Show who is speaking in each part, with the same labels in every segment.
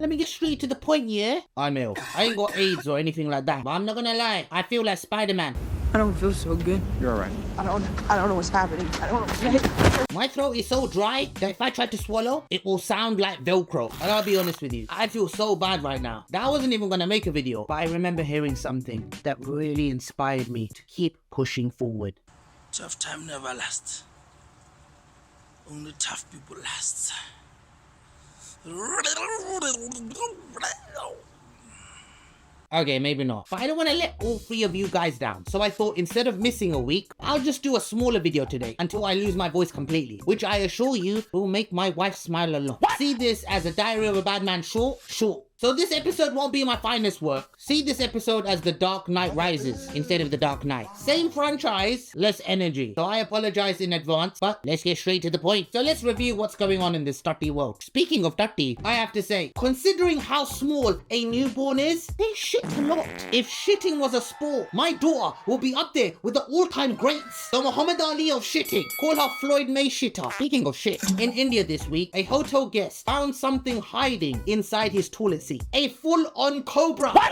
Speaker 1: let me get straight to the point, yeah? I'm ill. I ain't got AIDS or anything like that, but I'm not gonna lie, I feel like Spider-Man.
Speaker 2: I don't feel so good.
Speaker 3: You're alright.
Speaker 2: I don't know what's happening. I don't know.
Speaker 1: My throat is so dry that if I try to swallow, it will sound like Velcro. And I'll be honest with you, I feel so bad right now that I wasn't even gonna make a video, but I remember hearing something that really inspired me to keep pushing forward.
Speaker 4: Tough time never lasts. Only tough people last.
Speaker 1: Okay, maybe not. But I don't want to let all three of you guys down. So I thought instead of missing a week, I'll just do a smaller video today until I lose my voice completely, which I assure you will make my wife smile a lot. See this as a Diary of a Bad Man short. So this episode won't be my finest work. See this episode as The Dark Knight Rises instead of The Dark Knight. Same franchise, less energy. So I apologize in advance, but let's get straight to the point. So let's review what's going on in this dirty world. Speaking of dirty, I have to say, considering how small a newborn is, they shit a lot. If shitting was a sport, my daughter will be up there with the all-time greats. The Muhammad Ali of shitting. Call her Floyd May shitter. Speaking of shit, in India this week, a hotel guest found something hiding inside his toilet seat. A full-on cobra. What?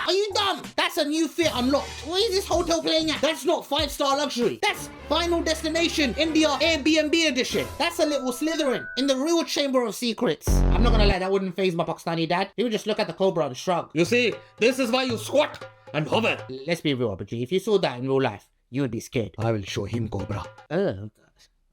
Speaker 1: Are you dumb? That's a new fear unlocked. Where is this hotel playing at? That's not 5-star luxury. That's Final Destination India Airbnb edition. That's a little Slytherin in the real Chamber of Secrets. I'm not gonna lie, that wouldn't faze my Pakistani dad. He would just look at the cobra and shrug. You see, this is why you squat and hover. Let's be real, Abuji. If you saw that in real life, you would be scared.
Speaker 3: I will show him cobra.
Speaker 1: Oh,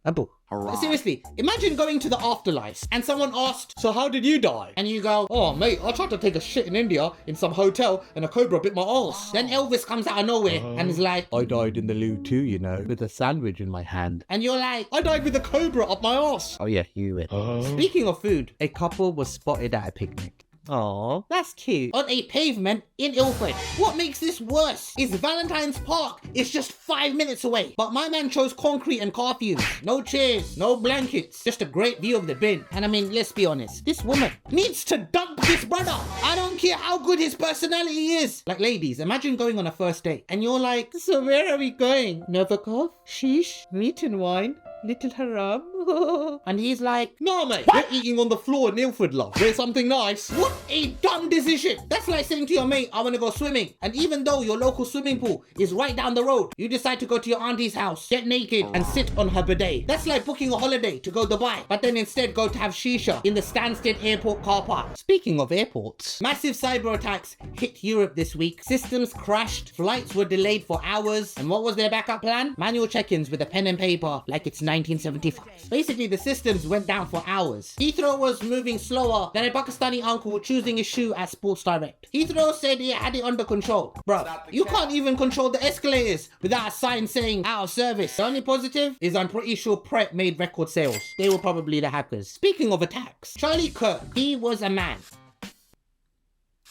Speaker 1: Abu.
Speaker 3: Hurrah.
Speaker 1: Seriously, imagine going to the afterlife and someone asked,
Speaker 3: So how did you die?
Speaker 1: and you go,
Speaker 3: Oh mate, I tried to take a shit in India in some hotel and a cobra bit my arse.
Speaker 1: then Elvis comes out of nowhere and is like,
Speaker 3: I died in the loo too, you know, with a sandwich in my hand.
Speaker 1: and you're like,
Speaker 3: I died with a cobra up my arse.
Speaker 1: oh yeah, you will. Speaking of food,
Speaker 3: A couple was spotted at a picnic. Aww, that's cute.
Speaker 1: on a pavement in Ilford. What makes this worse is Valentine's Park is just 5 minutes away, but my man chose concrete and car fumes. No chairs, no blankets, just a great view of the bin. And I mean, let's be honest, this woman needs to dump this brother. I don't care how good his personality is. Like ladies, imagine going on a first date and you're like, so where are we going? Novikov? Sheesh? Meat and wine? Little haram? And he's like,
Speaker 3: No mate, we're eating on the floor in Ilford, love. We're something nice.
Speaker 1: what a dumb decision. That's like saying to your mate, I want to go swimming. And even though your local swimming pool is right down the road, you decide to go to your auntie's house, get naked and sit on her bidet. That's like booking a holiday to go Dubai, but then instead go to have shisha in the Stansted Airport car park.
Speaker 3: Speaking of airports,
Speaker 1: Massive cyber attacks hit Europe this week. Systems crashed, flights were delayed for hours. And what was their backup plan? Manual check-ins with a pen and paper like it's 1975. Basically, the systems went down for hours. Heathrow was moving slower than a Pakistani uncle choosing a shoe at Sports Direct. Heathrow said he had it under control. Bro, you can't even control the escalators without a sign saying out of service. The only positive is I'm pretty sure Pret made record sales. They were probably the hackers. Speaking of attacks, Charlie Kirk, he was a man.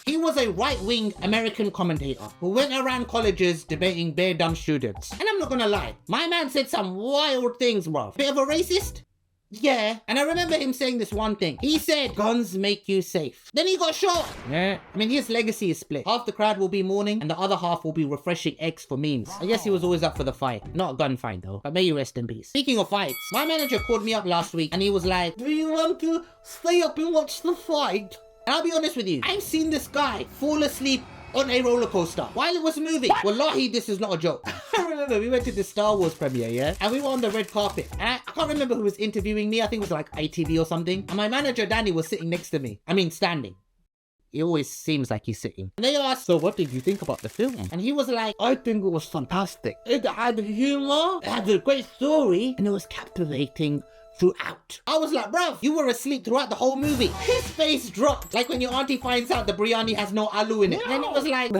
Speaker 1: He was a right-wing American commentator who went around colleges debating bare dumb students. And I'm not gonna lie, my man said some wild things, bro. Bit of a racist? Yeah. And I remember him saying this one thing. He said, guns make you safe. Then he got shot. Yeah. I mean, his legacy is split. Half the crowd will be mourning and the other half will be refreshing eggs for memes. I guess he was always up for the fight. Not a gunfight though, but may you rest in peace. Speaking of fights, my manager called me up last week and he was like, do you want to stay up and watch the fight? And I'll be honest with you, I've seen this guy fall asleep on a roller coaster while it was moving. Wallahi, this is not a joke. I remember we went to the Star Wars premiere, yeah? And we were on the red carpet. And I can't remember who was interviewing me. I think it was like ITV or something. And my manager, Danny, was sitting next to me. I mean, standing. It always seems like he's sitting. And they asked,
Speaker 3: so what did you think about the film?
Speaker 1: and he was like,
Speaker 3: I think it was fantastic.
Speaker 1: it had humor, it had a great story, and it was captivating throughout. I was like, bruv, you were asleep throughout the whole movie. His face dropped, like when your auntie finds out the biryani has no aloo in it. And it was like,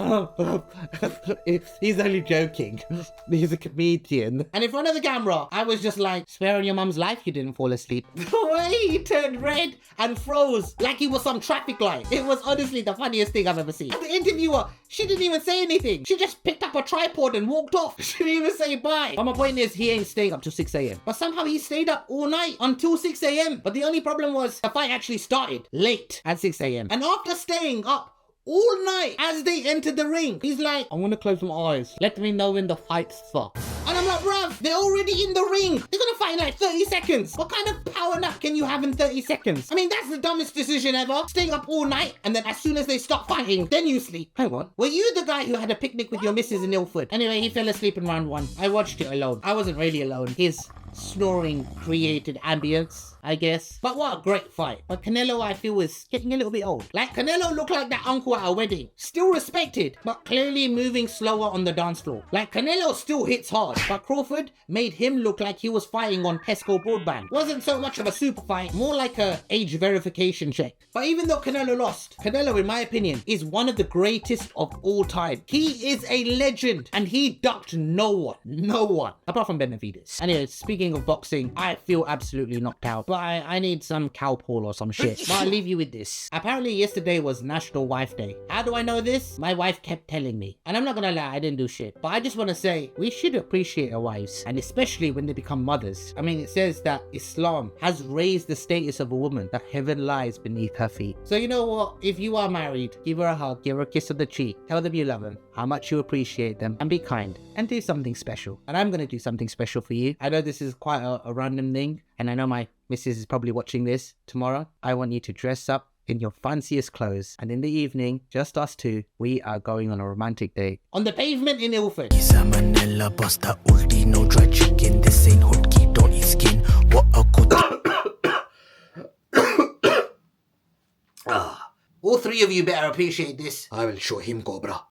Speaker 3: He's only joking. He's a comedian.
Speaker 1: and in front of the camera, I was just like, swear on your mum's life you didn't fall asleep. The way he turned red and froze like he was some traffic light. It was honestly the funniest thing I've ever seen. And the interviewer, she didn't even say anything. She just picked up a tripod and walked off. She didn't even say bye. But my point is, he ain't staying up till 6 a.m. But somehow he stayed up all night until 6 a.m. But the only problem was the fight actually started late at 6 a.m. And after staying up all night as they entered the ring, he's like,
Speaker 3: I'm gonna close my eyes. Let me know when the fight starts.
Speaker 1: and I'm like, bruv, they're already in the ring. They're gonna fight in like 30 seconds. What kind of power nap can you have in 30 seconds? I mean, that's the dumbest decision ever. Staying up all night and then as soon as they stop fighting, then you sleep. Hang on. Were you the guy who had a picnic with your missus in Ilford? Anyway, he fell asleep in round 1. I watched it alone. I wasn't really alone. His snoring created ambience, I guess. But what a great fight. But Canelo, I feel, is getting a little bit old. Like, Canelo looked like that uncle at a wedding. Still respected, but clearly moving slower on the dance floor. Like, Canelo still hits hard, but Crawford made him look like he was fighting on Tesco broadband. Wasn't so much of a super fight, more like a age verification check. But even though Canelo lost, Canelo, in my opinion, is one of the greatest of all time. He is a legend, and he ducked no one, apart from Benavides. Anyway, speaking of boxing, I feel absolutely knocked out, but I need some Calpol or some shit. But I'll leave you with this. Apparently yesterday was National Wife Day. How do I know this? My wife kept telling me. And I'm not gonna lie, I didn't do shit. But I just want to say, we should appreciate our wives, and especially when they become mothers. I mean, it says that Islam has raised the status of a woman, that heaven lies beneath her feet. So you know what? If you are married, give her a hug, give her a kiss on the cheek, tell them you love them, how much you appreciate them, and be kind, and do something special. And I'm gonna do something special for you. I know this is quite a random thing, and I know my missus is probably watching this tomorrow. I want you to dress up in your fanciest clothes, and in the evening, just us two, we are going on a romantic date on the pavement in Ilford.
Speaker 4: Salmonella, pasta, ulti, no dry chicken. This ain't hotkey, don't eat skin. What a
Speaker 1: All 3 of you better appreciate this.
Speaker 3: I will show him, Cobra.